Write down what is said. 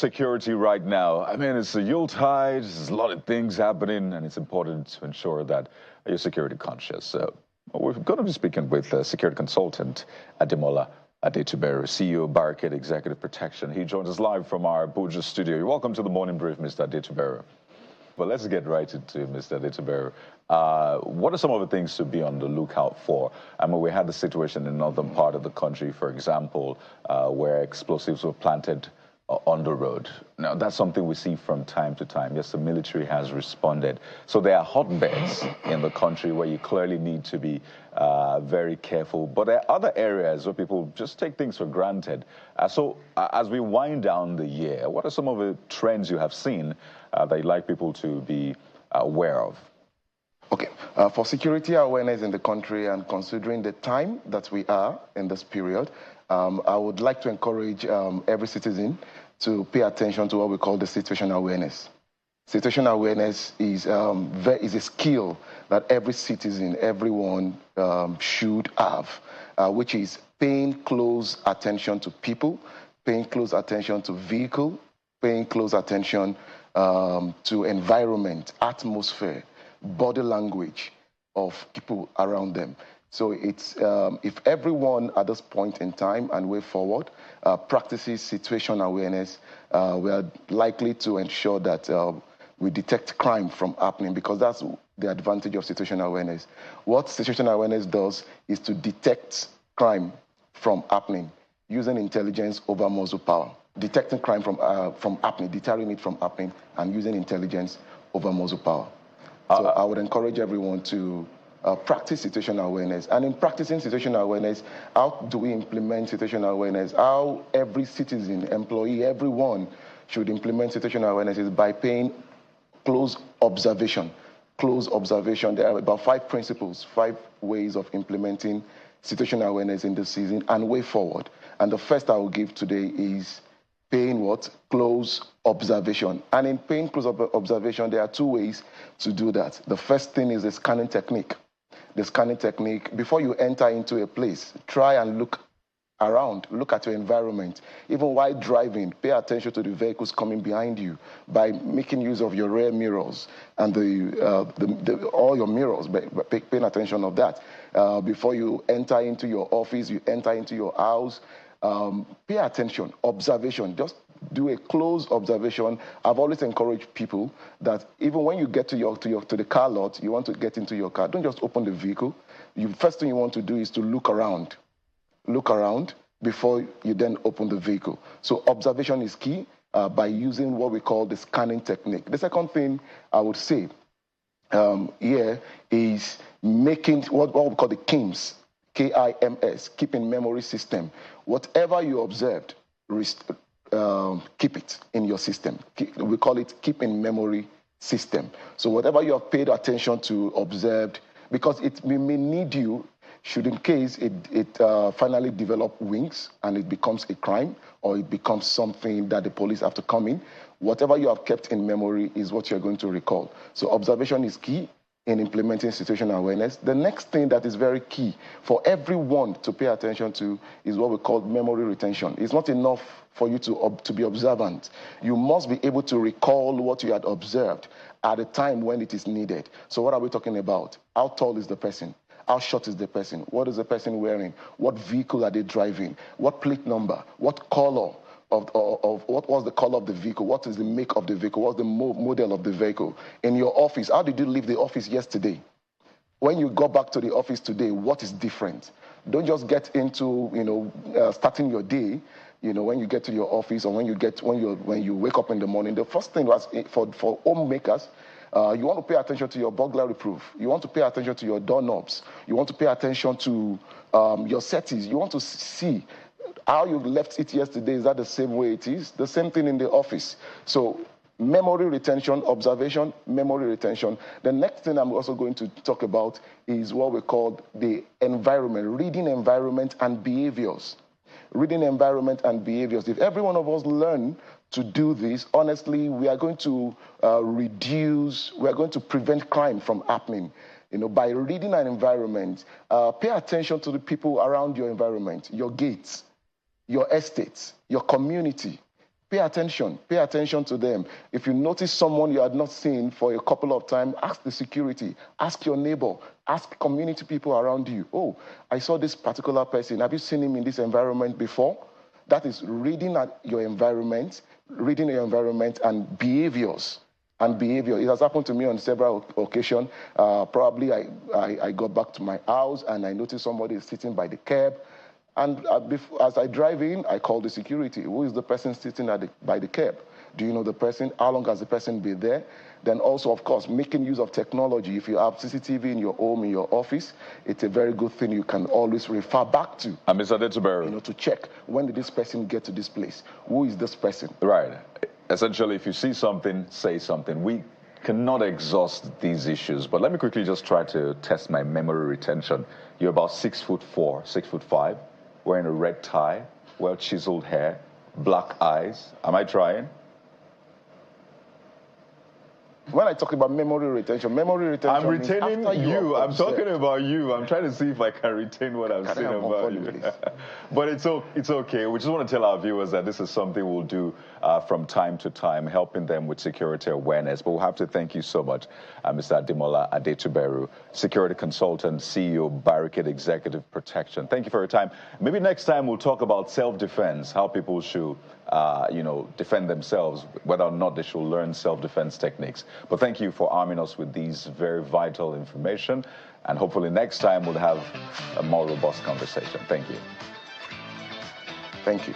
security right now? I mean, it's a Yuletide, there's a lot of things happening, and it's important to ensure that you're security conscious. So we're going to be speaking with security consultant Ademola Adetuberu, CEO, Barricade Executive Protection. He joins us live from our Abuja studio. You're welcome to the Morning Brief, Mr. Adetuberu. But let's get right into it, Mr. Adetuberu. What are some of the things to be on the lookout for? I mean, we had the situation in the northern part of the country, for example, where explosives were planted on the road. Now, that's something we see from time to time. Yes, the military has responded. So there are hotbeds in the country where you clearly need to be very careful. But there are other areas where people just take things for granted. So as we wind down the year, what are some of the trends you have seen that you'd like people to be aware of? Okay, for security awareness in the country and considering the time that we are in this period, I would like to encourage every citizen to pay attention to what we call the situational awareness. Situational awareness is a skill that every citizen, everyone should have, which is paying close attention to people, paying close attention to vehicle, paying close attention to environment, atmosphere, body language of people around them. So it's if everyone at this point in time and way forward practices situational awareness, we are likely to ensure that we detect crime from happening, because that's the advantage of situational awareness. What situational awareness does is to detect crime from happening using intelligence over muscle power. Detecting crime from happening, deterring it from happening, and using intelligence over muscle power. So I would encourage everyone to practice situational awareness. And in practicing situational awareness, how do we implement situational awareness? How every citizen, employee, everyone should implement situational awareness is by paying close observation. Close observation. There are about 5 principles, 5 ways of implementing situational awareness in this season and way forward. And the first I will give today is paying what? Close observation. And in paying close observation, there are 2 ways to do that. The first thing is the scanning technique. The scanning technique, before you enter into a place, try and look around, look at your environment. Even while driving, pay attention to the vehicles coming behind you by making use of your rear mirrors and all your mirrors, paying attention of that. Before you enter into your office, you enter into your house, pay attention, observation, just do a close observation. I've always encouraged people that even when you get to the car lot, you want to get into your car, don't just open the vehicle. First thing you want to do is to look around. Look around before you then open the vehicle. So observation is key by using what we call the scanning technique. The second thing I would say here is making what we call the KIMS, K-I-M-S, keep in memory system. Whatever you observed, keep it in your system. We call it keep in memory system. So whatever you have paid attention to, observed, because we may need you, should in case it finally develop wings and it becomes a crime or it becomes something that the police have to come in, whatever you have kept in memory is what you're going to recall. So observation is key in implementing situational awareness. The next thing that is very key for everyone to pay attention to is what we call memory retention. It's not enough for you to be observant. You must be able to recall what you had observed at a time when it is needed. So what are we talking about? How tall is the person? How short is the person? What is the person wearing? What vehicle are they driving? What plate number? What color? Of what was the color of the vehicle? What is the make of the vehicle? What's the model of the vehicle? In your office, how did you leave the office yesterday? When you go back to the office today, what is different? Don't just get into starting your day. When you get to your office or when you wake up in the morning, the first thing was for homemakers. You want to pay attention to your burglary proof. You want to pay attention to your doorknobs. You want to pay attention to your settings. You want to see how you left it yesterday. Is that the same way it is? The same thing in the office. So memory retention, observation, memory retention. The next thing I'm also going to talk about is what we call the environment, reading environment and behaviors. Reading environment and behaviors. If every one of us learn to do this, honestly, we are going to we are going to prevent crime from happening. By reading an environment, pay attention to the people around your environment, your gates, your estates, your community. Pay attention to them. If you notice someone you had not seen for a couple of times, ask the security, ask your neighbor, ask community people around you. Oh, I saw this particular person. Have you seen him in this environment before? That is reading at your environment, and behaviors. It has happened to me on several occasions. Probably I got back to my house and I noticed somebody is sitting by the curb. And as I drive in, I call the security. Who is the person sitting by the curb? Do you know the person? How long has the person been there? Then also, of course, making use of technology. If you have CCTV in your home, in your office, it's a very good thing you can always refer back to. Mr. Adetuberu. To check, when did this person get to this place? Who is this person? Right. Essentially, if you see something, say something. We cannot exhaust these issues, but let me quickly just try to test my memory retention. You're about 6'4", 6'5", wearing a red tie, well-chiseled hair, black eyes. Am I trying? When I talk about memory retention I'm retaining you. I'm observed. talking about you. I'm trying to see if I can retain what I've seen about you. But it's okay. We just want to tell our viewers that this is something we'll do from time to time, helping them with security awareness. But we'll have to thank you so much, Mr. Ademola Adetuberu, security consultant, CEO, Barricade Executive Protection. Thank you for your time. Maybe next time we'll talk about self-defense, how people should defend themselves, whether or not they should learn self-defense techniques. But thank you for arming us with these very vital information. And hopefully next time we'll have a more robust conversation. Thank you. Thank you.